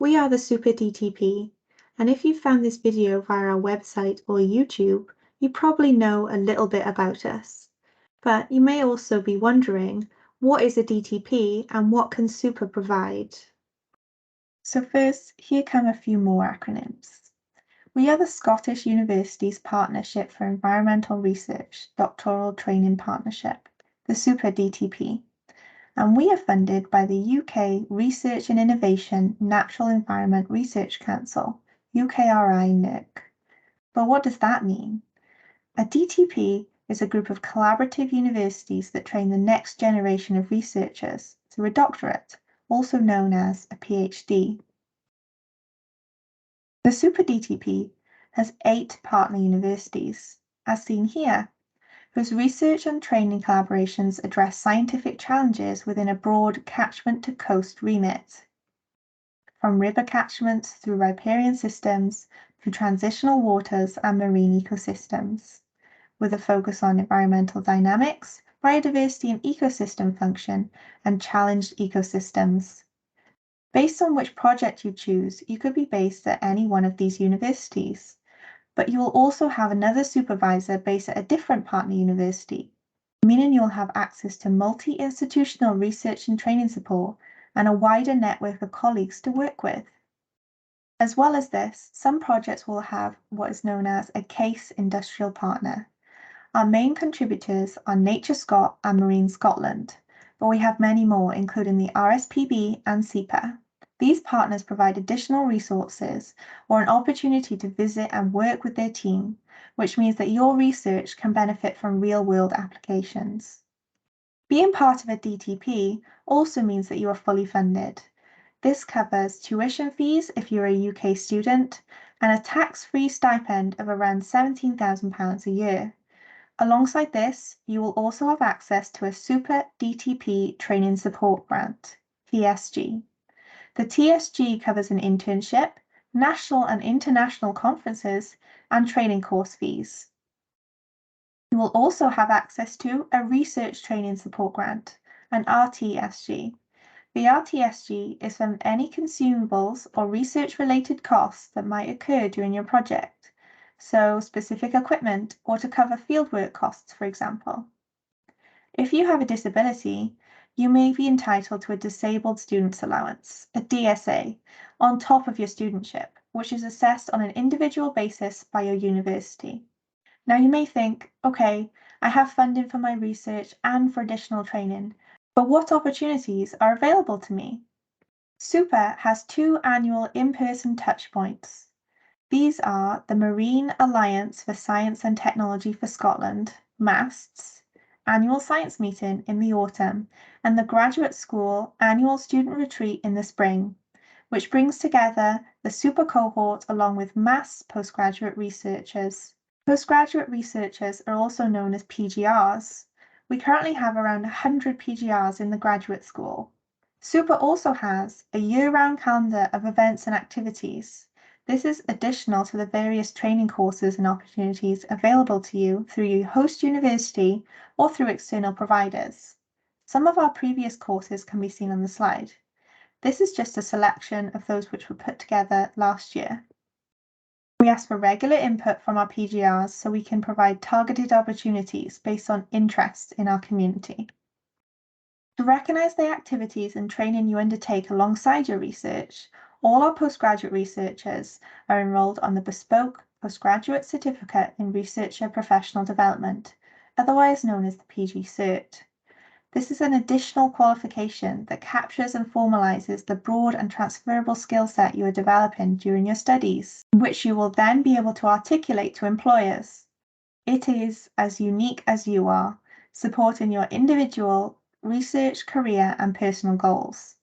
We are the SUPER DTP, and if you found this video via our website or YouTube, you probably know a little bit about us. But you may also be wondering, what is a DTP and what can SUPER provide? So first, here come a few more acronyms. We are the Scottish Universities Partnership for Environmental Research Doctoral Training Partnership, the SUPER DTP. And we are funded by the UK Research and Innovation Natural Environment Research Council, UKRI NERC. But what does that mean? A DTP is a group of collaborative universities that train the next generation of researchers through a doctorate, also known as a PhD. The SUPER DTP has 8 partner universities, as seen here, whose research and training collaborations address scientific challenges within a broad catchment-to-coast remit. From river catchments through riparian systems to transitional waters and marine ecosystems, with a focus on environmental dynamics, biodiversity and ecosystem function, and challenged ecosystems. Based on which project you choose, you could be based at any one of these universities, but you will also have another supervisor based at a different partner university, meaning you'll have access to multi-institutional research and training support and a wider network of colleagues to work with. As well as this, some projects will have what is known as a case industrial partner. Our main contributors are Nature Scot and Marine Scotland, but we have many more, including the RSPB and SEPA. These partners provide additional resources or an opportunity to visit and work with their team, which means that your research can benefit from real-world applications. Being part of a DTP also means that you are fully funded. This covers tuition fees if you're a UK student and a tax-free stipend of around £17,000 a year. Alongside this, you will also have access to a SUPER DTP Training Support Grant, TSG. The TSG covers an internship, national and international conferences, and training course fees. You will also have access to a Research Training Support Grant, an RTSG. The RTSG is from any consumables or research-related costs that might occur during your project, so specific equipment or to cover fieldwork costs, for example. If you have a disability, you may be entitled to a Disabled Students Allowance, a DSA, on top of your studentship, which is assessed on an individual basis by your university. Now you may think, okay, I have funding for my research and for additional training, but what opportunities are available to me? SUPER has 2 annual in-person touchpoints. These are the Marine Alliance for Science and Technology for Scotland, MASTS, annual science meeting in the autumn, and the Graduate School annual student retreat in the spring, which brings together the SUPER cohort along with MASTS postgraduate researchers. Postgraduate researchers are also known as PGRs. We currently have around 100 PGRs in the Graduate School. SUPER also has a year-round calendar of events and activities. This is additional to the various training courses and opportunities available to you through your host university or through external providers. Some of our previous courses can be seen on the slide. This is just a selection of those which were put together last year. We ask for regular input from our PGRs so we can provide targeted opportunities based on interest in our community. To recognise the activities and training you undertake alongside your research, all our postgraduate researchers are enrolled on the Bespoke Postgraduate Certificate in Researcher Professional Development, otherwise known as the PG Cert. This is an additional qualification that captures and formalises the broad and transferable skill set you are developing during your studies, which you will then be able to articulate to employers. It is as unique as you are, supporting your individual research, career, and personal goals.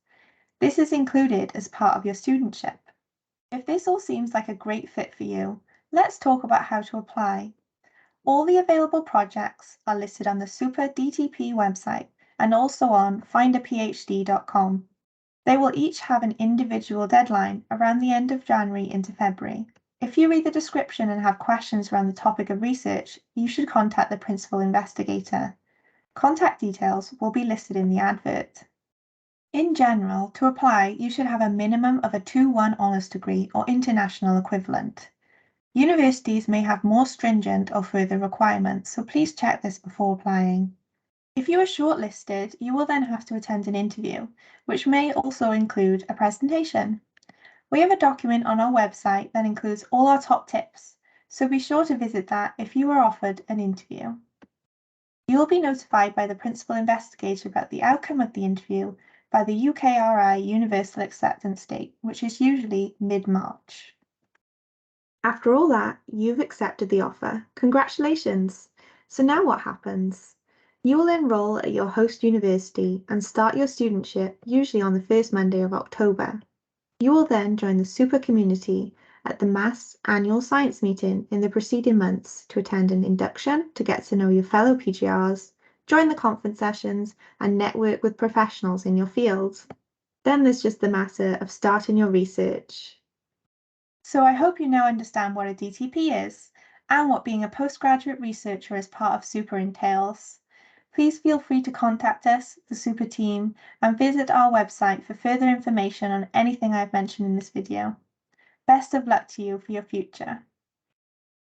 This is included as part of your studentship. If this all seems like a great fit for you, let's talk about how to apply. All the available projects are listed on the SUPER DTP website and also on findaphd.com. They will each have an individual deadline around the end of January into February. If you read the description and have questions around the topic of research, you should contact the principal investigator. Contact details will be listed in the advert. In general, to apply, you should have a minimum of a 2-1 honours degree or international equivalent. Universities may have more stringent or further requirements, so please check this before applying. If you are shortlisted, you will then have to attend an interview, which may also include a presentation. We have a document on our website that includes all our top tips, so be sure to visit that if you are offered an interview. You will be notified by the principal investigator about the outcome of the interview by the UKRI Universal Acceptance Date, which is usually mid-March. After all that, you've accepted the offer. Congratulations! So now what happens? You will enroll at your host university and start your studentship usually on the first Monday of October. You will then join the SUPER community at the mass annual science meeting in the preceding months to attend an induction to get to know your fellow PGRs, join the conference sessions, and network with professionals in your field. Then there's just the matter of starting your research. So I hope you now understand what a DTP is and what being a postgraduate researcher as part of SUPER entails. Please feel free to contact us, the SUPER team, and visit our website for further information on anything I've mentioned in this video. Best of luck to you for your future.